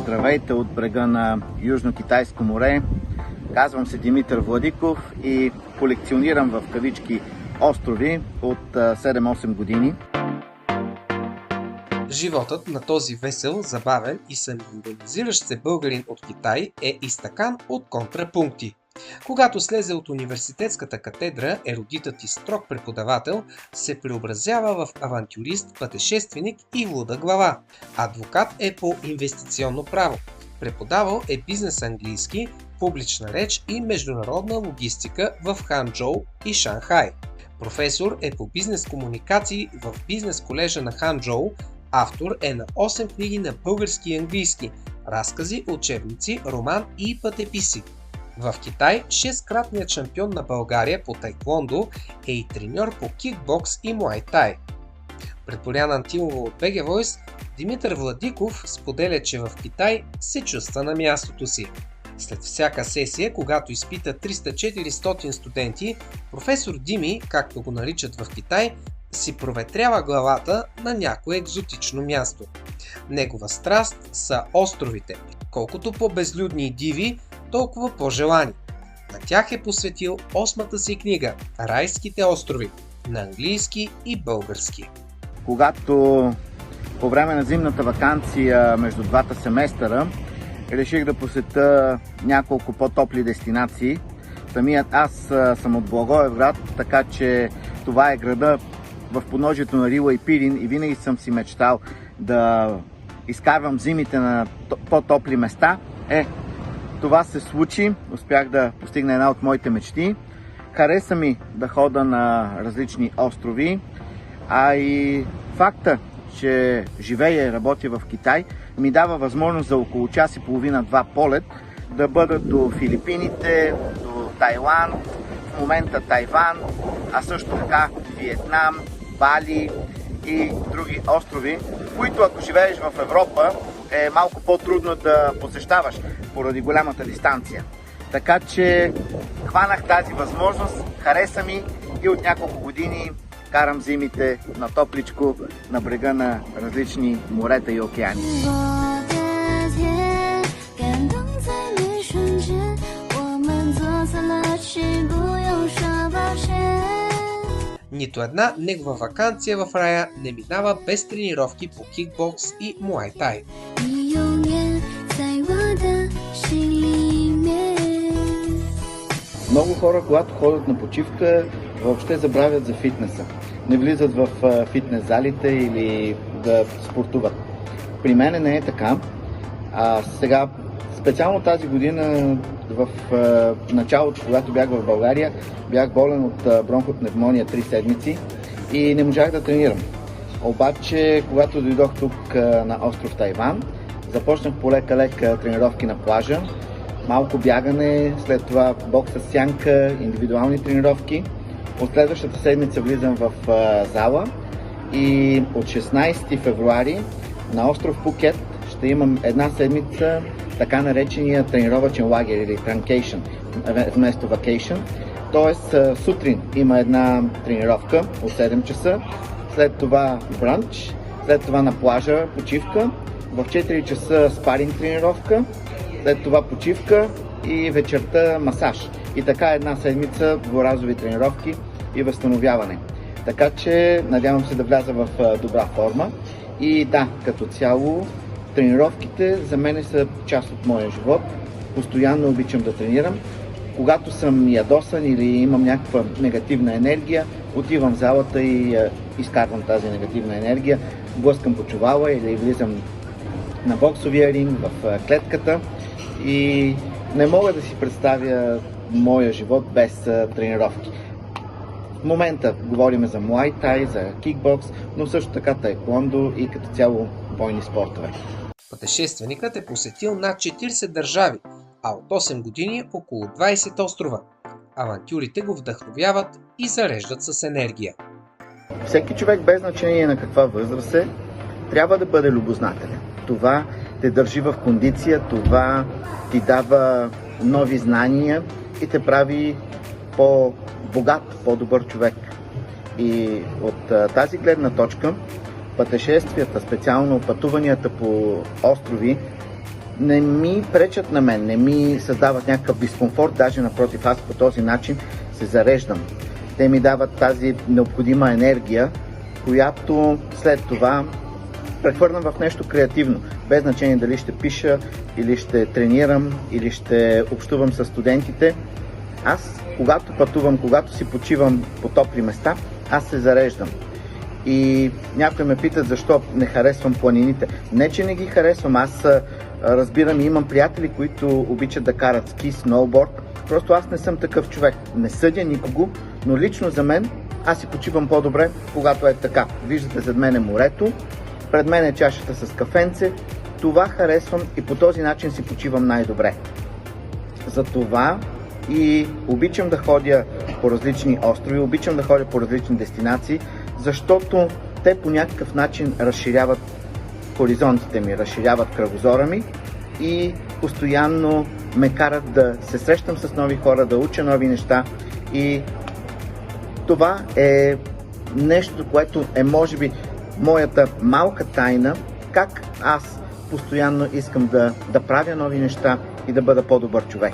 Здравейте от брега на Южно-Китайско море. Казвам се Димитър Владиков и колекционирам в кавички острови от 7-8 години. Животът на този весел, забавен и самоиронизиращ се българин от Китай е изтъкан от контрапункти. Когато слезе от университетската катедра, ерудитът и строг преподавател се преобразява в авантюрист, пътешественик и луда глава. Адвокат е по инвестиционно право. Преподавал е бизнес английски, публична реч и международна логистика в Ханчжоу и Шанхай. Професор е по бизнес комуникации в бизнес колежа на Ханчжоу. Автор е на 8 книги на български и английски, разкази, учебници, роман и пътеписи. В Китай 6-кратният шампион на България по таеквондо е и треньор по кикбокс и муай-тай. Пред Боряна Антилова от BG Voice, Димитър Владиков споделя, че в Китай се чувства на мястото си. След всяка сесия, когато изпита 300-400 студенти, професор Дими, както го наричат в Китай, си проветрява главата на някое екзотично място. Негова страст са островите. Колкото по-безлюдни и диви, толкова по-желани. На тях е посветил 8-та си книга «Райските острови» на английски и български. Когато по време на зимната ваканция между двата семестъра реших да посетя няколко по-топли дестинации. Самият аз съм от Благоевград, така че това е града в подножието на Рила и Пирин и винаги съм си мечтал да изкарвам зимите на по-топли места. Това се случи, успях да постигна една от моите мечти. Хареса ми да хода на различни острови, а и факта, че живея и работя в Китай, ми дава възможност за около час и половина-два полет да бъда до Филипините, до Тайланд, в момента Тайван, а също така Виетнам, Бали и други острови, които ако живееш в Европа е малко по-трудно да посещаваш поради голямата дистанция. Така че хванах тази възможност, хареса ми и от няколко години карам зимите на топличко на брега на различни морета и океани. Нито една негова ваканция в рая не минава без тренировки по кикбокс и муай-тай. Много хора, когато ходят на почивка, въобще забравят за фитнеса. Не влизат в фитнес залите или да спортуват. При мен не е така. Сега, специално тази година, в началото, когато бях в България, бях болен от бронхопневмония 3 седмици и не можах да тренирам. Обаче, когато дойдох тук на остров Тайван, започнах полека-лека тренировки на плажа, малко бягане, след това бокс с сянка, индивидуални тренировки. От следващата седмица влизам в зала и от 16 февруари на остров Пукет ще имам една седмица така наречения тренировъчен лагер или транкейшн вместо вакейшн. Тоест сутрин има една тренировка от 7 часа, след това бранч, след това на плажа почивка, в 4 часа спаринг тренировка, след това почивка и вечерта масаж. И така една седмица дворазови тренировки и възстановяване. Така че надявам се да вляза в добра форма. И да, като цяло тренировките за мен са част от моя живот. Постоянно обичам да тренирам. Когато съм ядосан или имам някаква негативна енергия, отивам в залата и изкарвам тази негативна енергия. Блъскам по чувала или влизам на боксовия ринг, в клетката и не мога да си представя моя живот без тренировки. В момента говорим за муай-тай, за кикбокс, но също така таеквондо и като цяло бойни спортове. Пътешественикът е посетил над 40 държави, а от 8 години около 20 острова. Авантюрите го вдъхновяват и зареждат с енергия. Всеки човек, без значение на каква възраст е, трябва да бъде любознателен. Това те държи в кондиция, това ти дава нови знания и те прави по-богат, по-добър човек. И от тази гледна точка пътешествията, специално пътуванията по острови, не ми пречат на мен, не ми създават някакъв дискомфорт, даже напротив, аз по този начин се зареждам. Те ми дават тази необходима енергия, която след това прехвърнам в нещо креативно. Без значение дали ще пиша, или ще тренирам, или ще общувам с студентите. Аз, когато пътувам, когато си почивам по топли места, аз се зареждам. И някой ме питат защо не харесвам планините. Не, че не ги харесвам, аз разбирам и имам приятели, които обичат да карат ски, сноуборд. Просто аз не съм такъв човек. Не съдя никого, но лично за мен аз си почивам по-добре, когато е така. Виждате зад мен е морето, пред мен е чашата с кафенце. Това харесвам и по този начин си почивам най-добре. Затова и обичам да ходя по различни острови, обичам да ходя по различни дестинации, защото те по някакъв начин разширяват хоризонтите ми, разширяват кръгозора ми и постоянно ме карат да се срещам с нови хора, да уча нови неща. И това е нещо, което е може би моята малка тайна, как аз постоянно искам да правя нови неща и да бъда по-добър човек.